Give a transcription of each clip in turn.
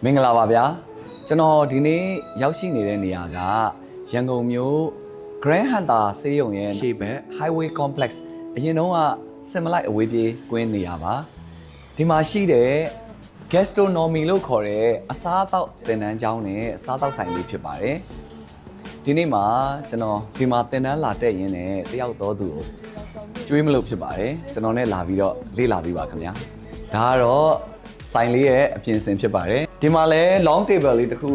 မင်္ဂလာပါဗျာကျွန်တော်ဒီနေ့ရောက်ရှိနေတဲ့နေရာကရန်ကုန်မြို့ Grand Hunter ဆေးရုံရဲ့ရှေ့ဘက် Highway Complex အရင်တုန်းကစင်မလိုက်အဝေးပြေးကွင်းနေရာပါဒီမှာရှိတဲ့ Gastronomy လို့ခေါ်တဲ့အစားအသောက်သင်တန်းကျောင်းနဲ့အစားအသောက်ဆိုင်လေးဖြစ်ပါတယ်ဒီနေ့မှာကျွန်တော်ဒီမှာသင်တန်းလာတက်ရင်းနဲ့တယောက်တော်သူကိုကျွေးမလို့ဖြစ်ပါတယ်ကျွန်တော်နဲ့လာပြီးတော့လေ့လာပြီးပါခင်ဗျာဒါကတော့ဆိုင်လေးရဲ့အပြင်ဆင်ဖြစ်ပါတယ်ဒီမှာလည်း long table လေးတစ်ခု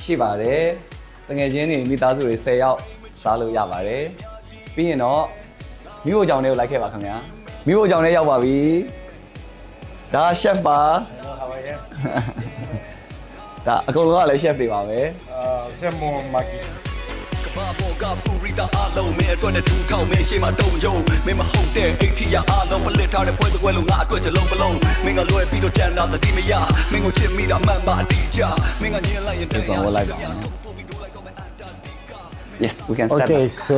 ရှိပါတယ်တငယ်ချင်းတွေမိသားစုတွေ10ယောက်စားလို့ရပါတယ်ပြီးရင်တော့မိဖို့ကြောင်လေးကိုလိုက်ခဲ့ပါခင်ဗျာမိဖို့ကြောင်လေးရောက်ပါပြီဒါ chef ပါ Hello, how are you? ဒါအကုန်လုံးကလည်း chef တွေပါပဲ Siamo Maki. ဘာဘောကပူရီတာအလုံးမဲအတွက်နဲ့ဒူထောက်မဲရှေ့မှာတုံယုံမင်းမဟုတ်တဲ့အိတ်ထီရအလုံးပလစ်ထားတဲ့ဖွဲစကွဲလို့ငါအတွက်ချက်လုံးပလုံးမင်းကလွယ်ပြီးတော့ကြံတာတတိမရမင်းကိုချစ်မိတာမှန်ပါအတိအကျမင်းကညင်လိုက်ရင်တည်းရ Yes we can start Okay, so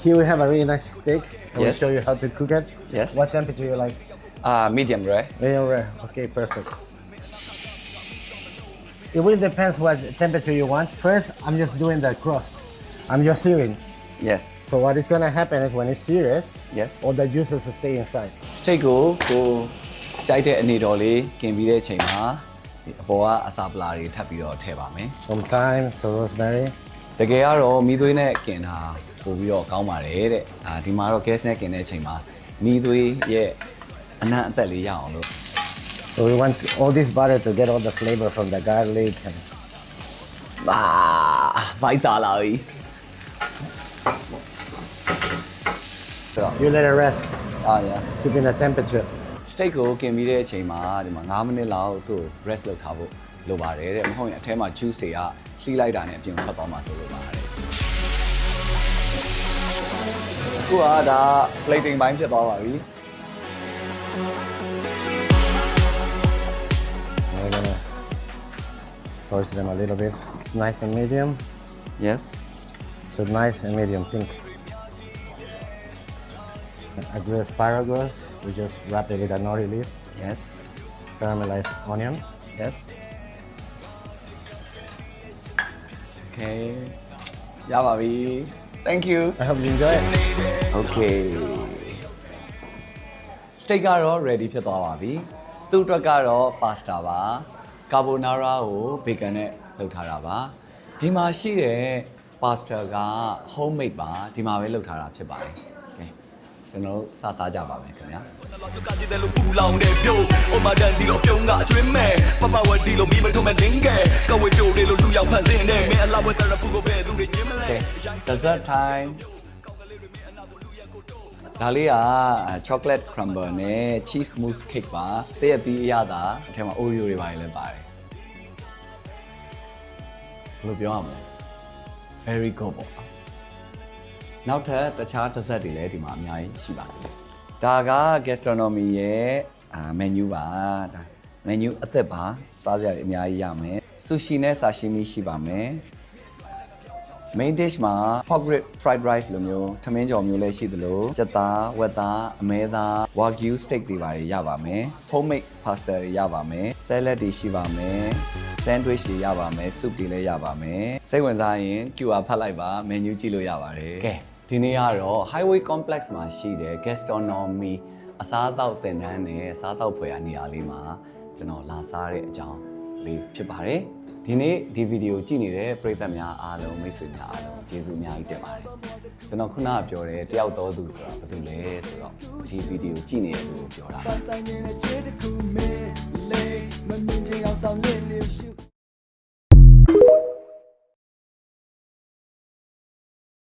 here we have a really nice steak. I will Yes. show you how to cook it. Yes. What temperature you like? medium rare Medium rare. Okay, perfect. It really depends what temperature you want. First, I'm just doing the crust. I'm just searing. yes So what is gonna happen is when it's seared, yes all the juices will stay inside. steak ကိုကြိုက်တဲ့အနေတော်လေးกินပြီးတဲ့အချိန်မှာဒီအပေါ်ကအစာပလာတွေထပ်ပြီးတော့ထည့်ပါမယ် Some thyme, some rosemary. တကယ်ကတော့မီးသွေးနဲ့กินတာပို့ပြီးတော့ကောင်းပါတယ်တဲ့ဒီမှာတော့ gas နဲ့กินတဲ့အချိန်မှာမီးသွေးရဲ့အနံ့အသက်လေးရအောင်လို့ So we want all this butter to get all the flavor from the garlic. And ဗိုက်စားလာပြီဆိုတော့ you let it rest, yes keeping the temperature. steak ကိုกินပြီးတဲ့အချိန်မှာဒီမှာ9မိနစ်လောက်သူ့ကို rest လုပ်ထားဖို့လိုပါတယ်တဲ့မဟုတ်ရင်အထဲမှာ juice တွေကလှိလိုက်တာနဲ့အပြင်ထွက်သွားမှာဆိုလို့ပါတယ်အခုကဒါ plating ဘိုင်းဖြစ်သွားပါပြီ We're gonna toast them a little bit. It's nice and medium. yes So nice and medium pink. I do asparagus. We just wrap it with a nori leaf, yes caramelized onion. yes okay ရပါပြီ thank you I hope you enjoy it. okay steak ကတော့ ready ဖြစ်သွားပါပြီသူ့အတွက်ကတော့ pasta ပါ carbonara ကို bacon နဲ့လုပ်ထားတာပါဒီမှာရှိတဲ့ pasta က homemade ပါဒီမှာပဲလုပ်ထားတာဖြစ်ပါတယ် okay ကျွန်တော်တို့စားကြပါမယ်ခင်ဗျာ လောက်ကြကြတဲ့လို့ပူလောင်တဲ့ပြိုအိုမဒန်ဒီလို့ပြုံးကအကျွင်းမဲ့ပပဝဒီလို့မီးမထုံးမဲ့လင်းကဲကဝေပြိုတွေလို့လူရောက်ဖန်ဆင်းနေမင်းအလားဝဲတဲ့ဖူကိုပဲသူတွေညင်းမလဲ okay dessert time ဒါလေးက chocolate crumble နဲ့ cheese mousse cake ပါတည့်ရပြီးအရသာအထက်မှာ oreo တွေပါတယ်လည်းပါတယ်ဘယ်လိုပြောရမလဲ very good ပေါ့နောက်ထပ်တခြား dessert တွေလည်းဒီမှာအများကြီးရှိပါတယ်ဒါက gastronomy ရဲ့ menu ပါဒါ menu အသက်ပါစားစရာတွေအများကြီးရမယ် sushi နဲ့ sashimi ရှိပါမယ် main dish မှာ pork rib fried rice လိုမျိုးထမင်းကြော်မျိုးလည်းရှိသလိုကြက်သားဝက်သားအမဲသား wagyu steak တွေပါရပါမယ် homemade pasta တွေရပါမယ် salad တွေရှိပါမယ် sandwich တွေရပါမယ် soup တွေလည်းရပါမယ်စိတ်ဝင်စားရင် QR ဖတ်လိုက်ပါ menu ကြည့်လို့ရပါတယ်ကဲဒီနေ့ကတော့ highway complex မှာရှိတဲ့ gastronomy အစားအသောက်သင်တန်းနဲ့အစားအသောက်ဖွယ်ရာနေရာလေးမှာကျွန်တော်လာစားတဲ့အကြောင်းလေးဖြစ်ပါတယ်ဒီနေ့ဒီဗီဒီယိုကြည့်နေတဲ့ပရိသတ်များအားလုံးမိတ်ဆွေများအားလုံးကျေးဇူးအများကြီးတင်ပါတယ်ကျွန်တော်ခုနကပြောတဲ့တယောက်တော်သူဆိုတာဘာလို့လဲဆိုတော့ဒီဗီဒီယိုကြည့်နေတဲ့သူကိုပြောတာ ဆိုင်နေတဲ့ချစ်တခုမဲလေမမြင်ချင်အောင်ဆောင်နေနေ